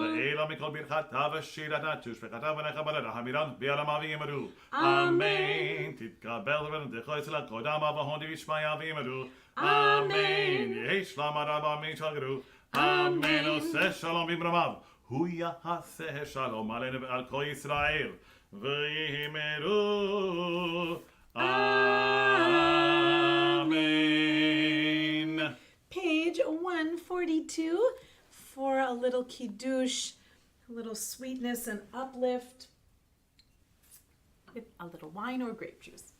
לעילה מכל ברכתה ושירתה תושבחתה ונחבלתה המירן בעלמה וימדו. אמן. תתקבל ונדחו אצל הקודם וההון וישמעיה וימדו. אמן. יש למה רבה משגרו. אמן. עושה שלום במרומיו. הוא יעשה שלום עלינו ועל כל ישראל ויאמרו Amen. Page 142 for a little kiddush, a little sweetness and uplift with a little wine or grape juice.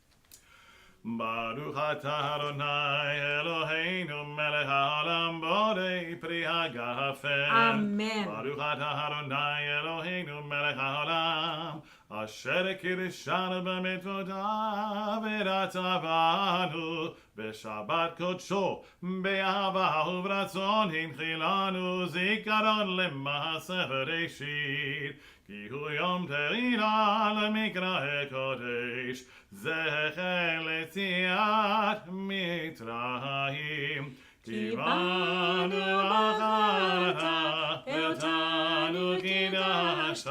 Baruch atah Adonai Eloheinu melech haolam borei pri hagafen. Amen. Baruch atah Adonai Eloheinu melech haolam asher kirishanu b'mitzvotav v'ratzavanu b'shabbat kodsho be'ahava u'v'ratzon hinchilanu zikaron lema'aseh bereshit כי הוא יום תהילה למקרא קודש, זכר ליציאת מצרים. כי באנו אחרתה, ואותנו קידשת,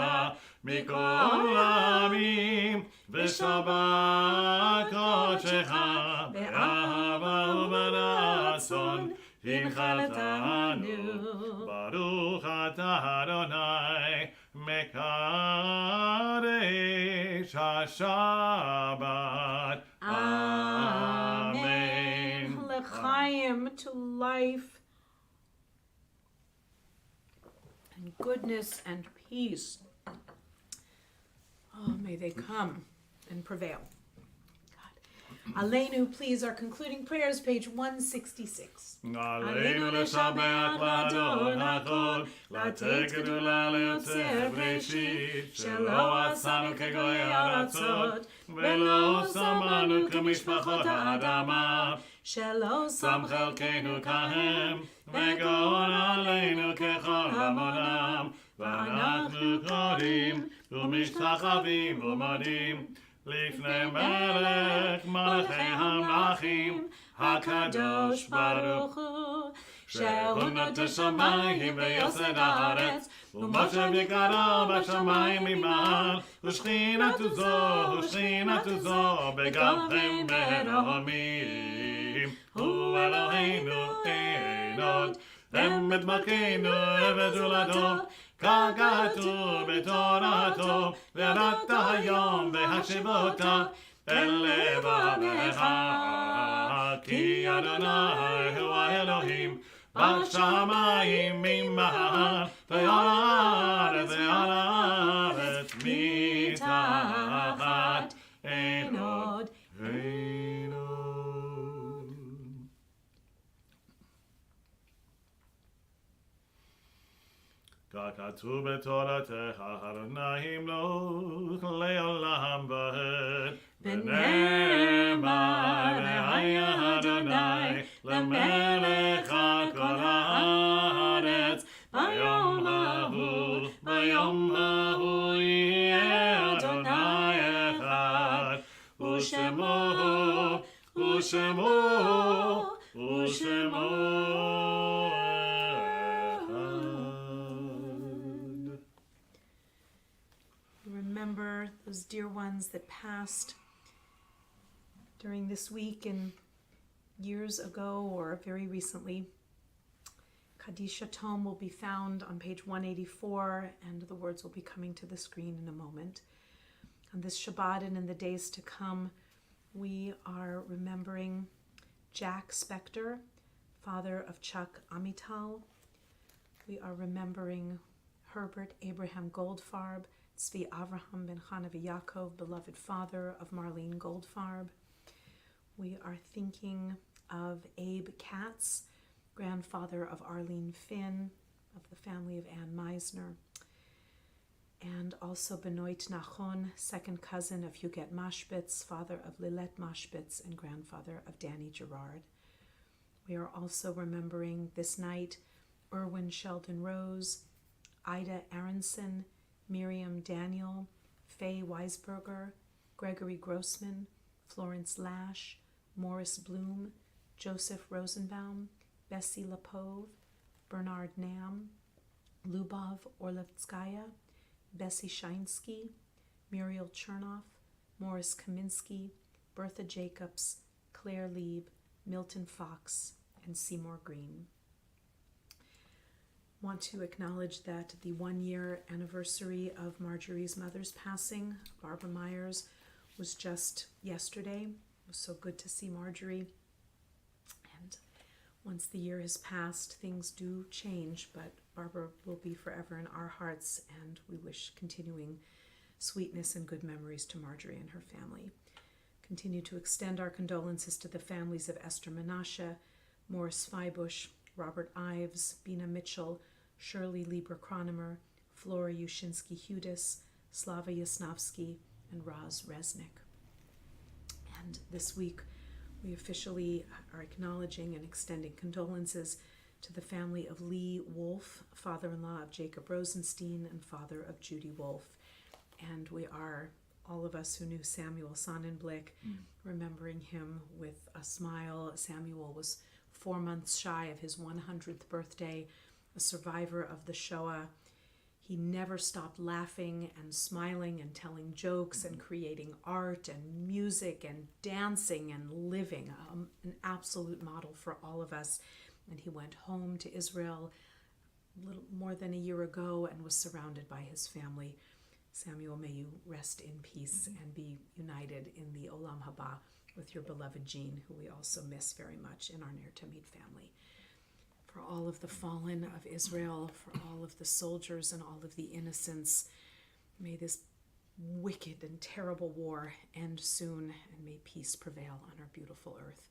מכל העמים, ושבת קודשך, באהבה וברצון, הנחלתנו. ברוך אתה אדוני, מקדש השבת. Amen. L'chaim, to life and goodness and peace. Oh, may they come and prevail. God. Aleinu, please, our concluding prayers, page 166. עלינו לשבח לאדון הכל, לתת גדולה ליוצר בראשית, שלא עשנו כגויי ארצות, ולא שמנו כמשפחות האדמה, שלא שם חלקנו כהם, וגאון עלינו ככל המונם, ואנחנו קוראים ומשתחווים ומודים לפני מלך מלכי המלכים, הקדוש ברוך הוא, שהוא נוטה שמיים ויוסד הארץ, ומשה יקרא בשמיים ממעל, ושכינתו זו בגפם מרומים. הוא אלוהינו אין עוד, אמת מלכנו וזולתו, כך כתוב בתורתו, וידעת היום והשיבותה אל לבבך, כי אדוני הוא האלוהים בשמיים ממעל, ועל הארץ מתחת, אין עוד. כך כתוב בתורתך, אדוני ימלוך לעולם ועד. ונאמר, והיה אדוני למלך על כל הארץ, ביום ההוא יהיה אדוני אחד, ושמו remember those dear ones that passed during this week and years ago or very recently. Kadisha Tome will be found on page 184, and the words will be coming to the screen in a moment. On this Shabbat and in the days to come, we are remembering Jack Spector, father of Chuck Amital. We are remembering Herbert Abraham Goldfarb, Tzvi Avraham ben Chana Yaakov, beloved father of Marlene Goldfarb. We are thinking of Abe Katz, grandfather of Arlene Finn, of the family of Ann Meisner, and also Benoit Nachon, second cousin of Huguette Mashbitz, father of Lilette Mashbitz, and grandfather of Danny Gerard. We are also remembering this night Erwin Sheldon Rose, Ida Aronson, Miriam Daniel, Faye Weisberger, Gregory Grossman, Florence Lash, Morris Bloom, Joseph Rosenbaum, Bessie Lapove, Bernard Nam, Lubov Orlovskaya, Bessie Shinsky, Muriel Chernoff, Morris Kaminsky, Bertha Jacobs, Claire Lieb, Milton Fox, and Seymour Green. Want to acknowledge that the 1-year anniversary of Marjorie's mother's passing, Barbara Myers, was just yesterday. It was so good to see Marjorie. And once the year has passed, things do change, but Barbara will be forever in our hearts, and we wish continuing sweetness and good memories to Marjorie and her family. Continue to extend our condolences to the families of Esther Menashe, Morris Feibush, Robert Ives, Bina Mitchell, Shirley Lieber-Kronemer, Flora Yushinsky-Hudis, Slava Yasnovsky, and Roz Resnick. And this week, we officially are acknowledging and extending condolences to the family of Lee Wolf, father-in-law of Jacob Rosenstein and father of Judy Wolf. And we are, all of us who knew Samuel Sonnenblick, remembering him with a smile. Samuel was 4 months shy of his 100th birthday, a survivor of the Shoah. He never stopped laughing and smiling and telling jokes and creating art and music and dancing and living, an absolute model for all of us. And he went home to Israel a little more than a year ago and was surrounded by his family. Samuel, may you rest in peace and be united in the Olam Haba with your beloved Jean, who we also miss very much in our Ner Tamid family. For all of the fallen of Israel, for all of the soldiers and all of the innocents, may this wicked and terrible war end soon, and may peace prevail on our beautiful earth.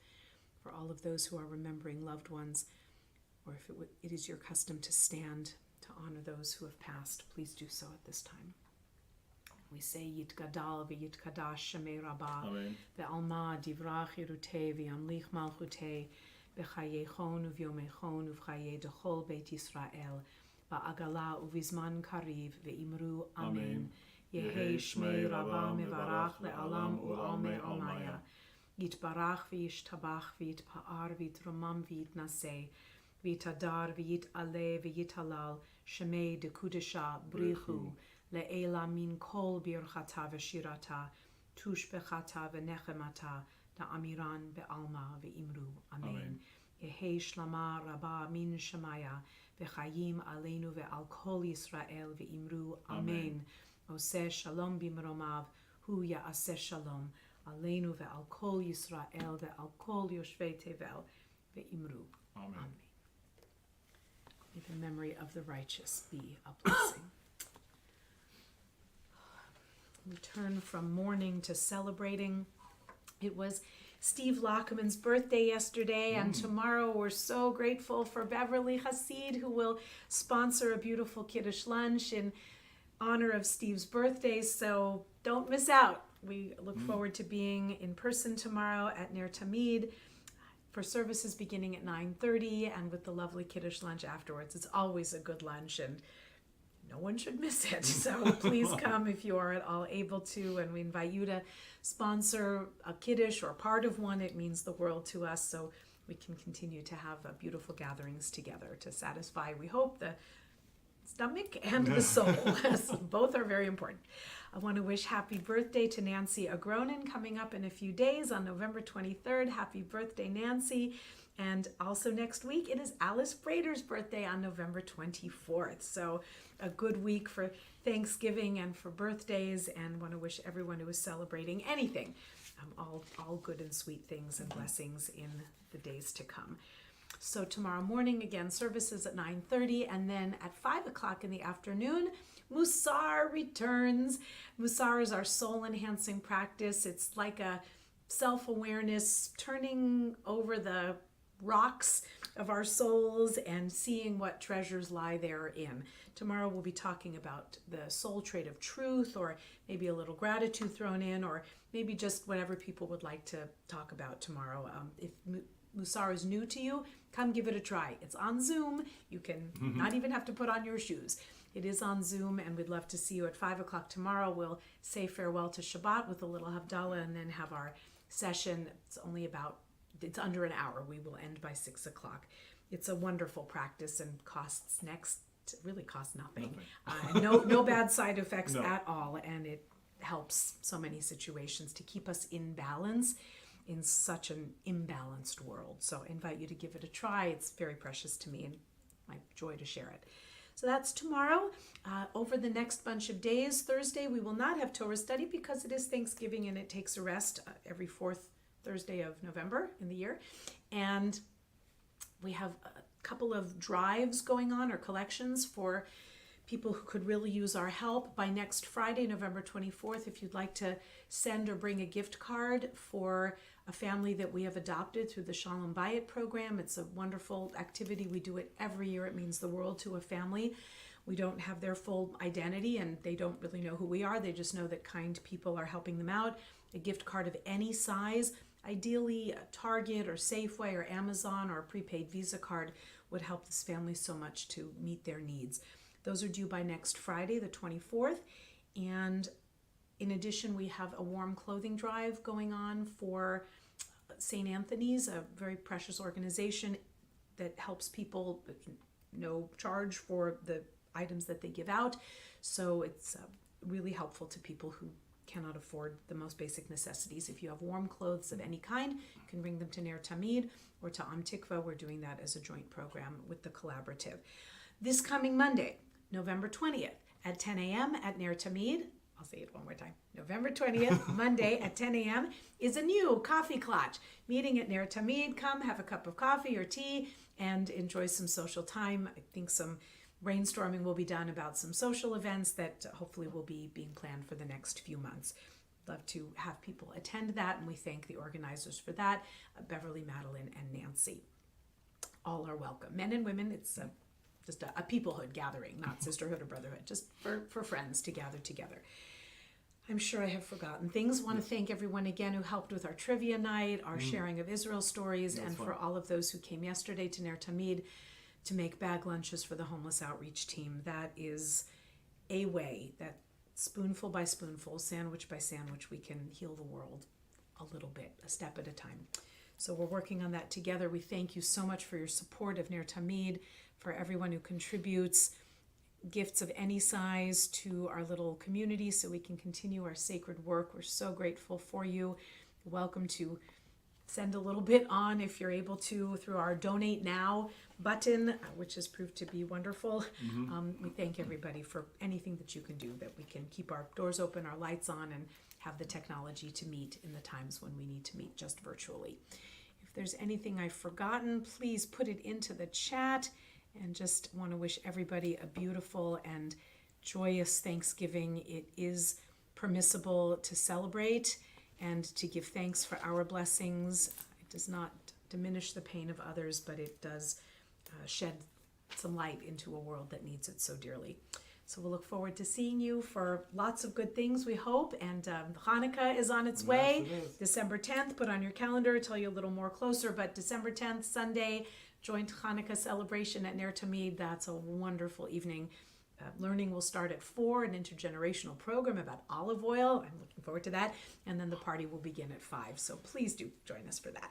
For all of those who are remembering loved ones, or if it is your custom to stand to honor those who have passed, please do so at this time. We say Yitgadal v'Yitkadash Shemei Rabba ve'alma divrach Yerutei v'yamlich malchutei v'chayechon uvyomechon uvchaye dechol Beit Yisrael ba'agala uvizman kariv ve'imru Amen. Yehi Shmei Rabba mevarach le'alam u'alme almaya Yitbarach v'yishtabach v'yitpa'ar v'yitromam v'yitnaseh v'yitadar v'yit'aleh v'yitalal Shemei dekudesha brichu Le'ela min kol birchata v'shirata, tushbechata v'nechemata, da'amiran be'alma ve'imru. Amen. Yehi shlama rabba min shemaya, v'chayim aleinu ve'al kol Yisrael ve'imru. Amen. Oseh shalom bimromav, hu ya'aseh shalom, aleinu ve'al kol Yisrael ve'al kol yoshvei tevel ve'imru. Amen. May the memory of the righteous be a blessing. We turn from mourning to celebrating. It was Steve Lockman's birthday yesterday, and tomorrow we're so grateful for Beverly Hasid, who will sponsor a beautiful Kiddush lunch in honor of Steve's birthday, so don't miss out. We look forward to being in person tomorrow at Ner Tamid for services beginning at 9:30 and with the lovely Kiddush lunch afterwards. It's always a good lunch, and no one should miss it. So please come if you are at all able to, and we invite you to sponsor a Kiddush or part of one. It means the world to us, so we can continue to have beautiful gatherings together to satisfy, we hope, the stomach and the soul. Both are very important. I want to wish happy birthday to Nancy Agronin coming up in a few days on November 23rd. Happy birthday, Nancy. And also next week, it is Alice Brader's birthday on November 24th. So a good week for Thanksgiving and for birthdays, and want to wish everyone who is celebrating anything all good and sweet things and blessings in the days to come. So tomorrow morning, again, services at 9:30, and then at 5 o'clock in the afternoon, Musar returns. Musar is our soul-enhancing practice. It's like a self-awareness, turning over the rocks of our souls and seeing what treasures lie therein. Tomorrow we'll be talking about the soul trait of truth, or maybe a little gratitude thrown in, or maybe just whatever people would like to talk about tomorrow. If Musar is new to you, come give it a try. It's on Zoom. You can not even have to put on your shoes. It is on Zoom, and we'd love to see you at 5 o'clock tomorrow. We'll say farewell to Shabbat with a little Havdalah, and then have our session. It's under an hour. We will end by 6 o'clock. It's a wonderful practice and really costs nothing. No bad side effects at all. And it helps so many situations to keep us in balance in such an imbalanced world. So I invite you to give it a try. It's very precious to me and my joy to share it. So that's tomorrow. Over the next bunch of days, Thursday, we will not have Torah study because it is Thanksgiving and it takes a rest every fourth Thursday of November in the year. And we have a couple of drives going on, or collections, for people who could really use our help. By next Friday, November 24th, if you'd like to send or bring a gift card for a family that we have adopted through the Shalom Bayit program. It's a wonderful activity. We do it every year. It means the world to a family. We don't have their full identity, and they don't really know who we are. They just know that kind people are helping them out. A gift card of any size, ideally a Target or Safeway or Amazon, or a prepaid Visa card, would help this family so much to meet their needs. Those are due by next Friday, the 24th. And in addition, we have a warm clothing drive going on for St. Anthony's, a very precious organization that helps people, no charge for the items that they give out. So it's really helpful to people who cannot afford the most basic necessities. If you have warm clothes of any kind, you can bring them to Ner Tamid or to Am Tikva. We're doing that as a joint program with the collaborative. This coming Monday, November 20th at 10 a.m. at Ner Tamid, I'll say it one more time, November 20th, Monday at 10 a.m. is a new coffee clutch. Meeting at Ner Tamid, come have a cup of coffee or tea and enjoy some social time. I think some brainstorming will be done about some social events that hopefully will be being planned for the next few months. Love to have people attend that, and we thank the organizers for that, Beverly, Madeline, and Nancy. All are welcome. Men and women, it's just a peoplehood gathering, not sisterhood or brotherhood, just for friends to gather together. I'm sure I have forgotten things. Want to thank everyone again who helped with our trivia night, our sharing of Israel stories, and for all of those who came yesterday to Ner Tamid to make bag lunches for the homeless outreach team. That is a way that spoonful by spoonful, sandwich by sandwich, we can heal the world a little bit, a step at a time. So we're working on that together. We thank you so much for your support of Ner Tamid, for everyone who contributes gifts of any size to our little community so we can continue our sacred work. We're so grateful for you. Welcome to send a little bit on if you're able to through our Donate Now button, which has proved to be wonderful. We thank everybody for anything that you can do, that we can keep our doors open, our lights on, and have the technology to meet in the times when we need to meet just virtually. If there's anything I've forgotten, please put it into the chat, and just want to wish everybody a beautiful and joyous Thanksgiving. It is permissible to celebrate and to give thanks for our blessings. It does not diminish the pain of others, but it does shed some light into a world that needs it so dearly. So we'll look forward to seeing you for lots of good things, we hope. And Hanukkah is on its way. Yes, it is. December 10th, put on your calendar, tell you a little more closer, but December 10th, Sunday, joint Hanukkah celebration at Ner Tamid. That's a wonderful evening. Learning will start at 4, an intergenerational program about olive oil. I'm looking forward to that. And then the party will begin at 5. So please do join us for that.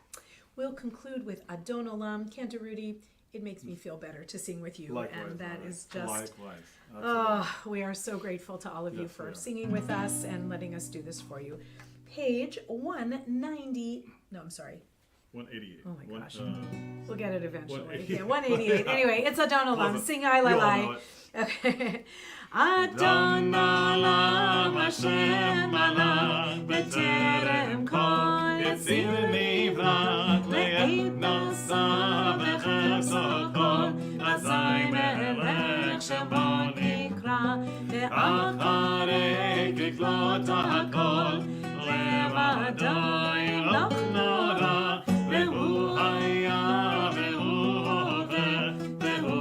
We'll conclude with Adon Olam. Cantor, Rudy, it makes me feel better to sing with you. Likewise, and that Rabbi. is just, Likewise. we are so grateful to all of you Yes, we for are. singing with us and letting us do this for you. Page 190. No, I'm sorry. 188. Oh my gosh. We'll get it eventually. 188. Yeah, 188. Anyway, it's Adon Olam. Close it. Sing I You all Lai. know it. Okay. Adon Olam Hashem Malach B'terem Kol Yetzir Nivrak Le'ed Nasa V'chesod Kol Azai Melech Shebo Nikra Ve'acharei Kiklot HaKol Levado Yilach Nora Ve'hu Haya Ve'hu Hover Ve'hu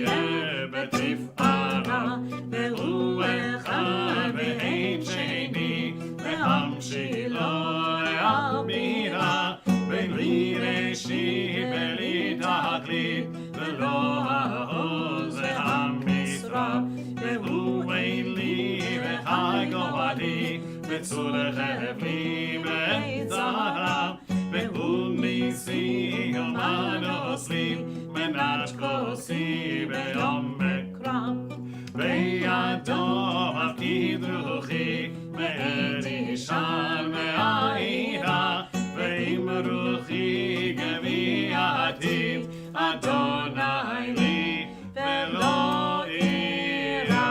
Yeh B'tif'ara Ve'hu Echad Ve'ein Sheni Ve'hamshi Lo Le'amira Ve'li Reshit Ve'li Tachlit Ve'lo Ha'oz Ve'hamisra Ve'hu Ve'li Ve'chai Go'adi Ve'tzur Chevli Ve'tzara Ve'hu Nisi Yoman Oslim Menach Kosi Ve'yom Mekra Ve'yado Avkid Ruchi Ve'erishan Ve'aira Ve'im Ruchi Gevi'ativ Adonai Li Ve'lo Ira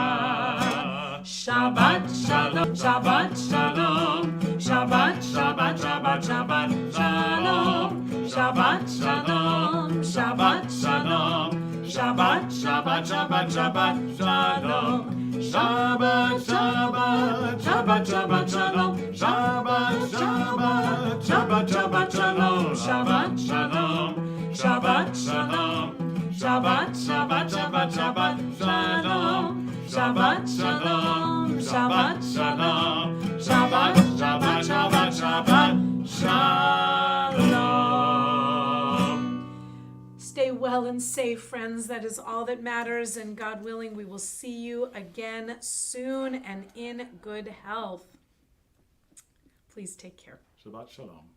Shabbat Shalom Shabbat Shalom Shabbat Shabbat Shabbat Shabbat Shalom Shabbat Shalom Shabbat Shalom Shabbat, Shabbat, Shabbat, Shabbat, Shalom. Shabbat, Shabbat, Shabbat, Shabbat, Shalom. Shabbat, Shabbat, Shabbat, Shabbat, Shalom. Shabbat, Shalom. Shabbat, Shalom. Shabbat, Shabbat, Shabbat, Shabbat, Shalom. Shabbat, Shalom. Shabbat, Shalom. Shabbat, Shabbat, Shabbat, Shabbat, Shalom. Stay well and safe, friends. That is all that matters. And God willing, we will see you again soon and in good health. Please take care. Shabbat Shalom.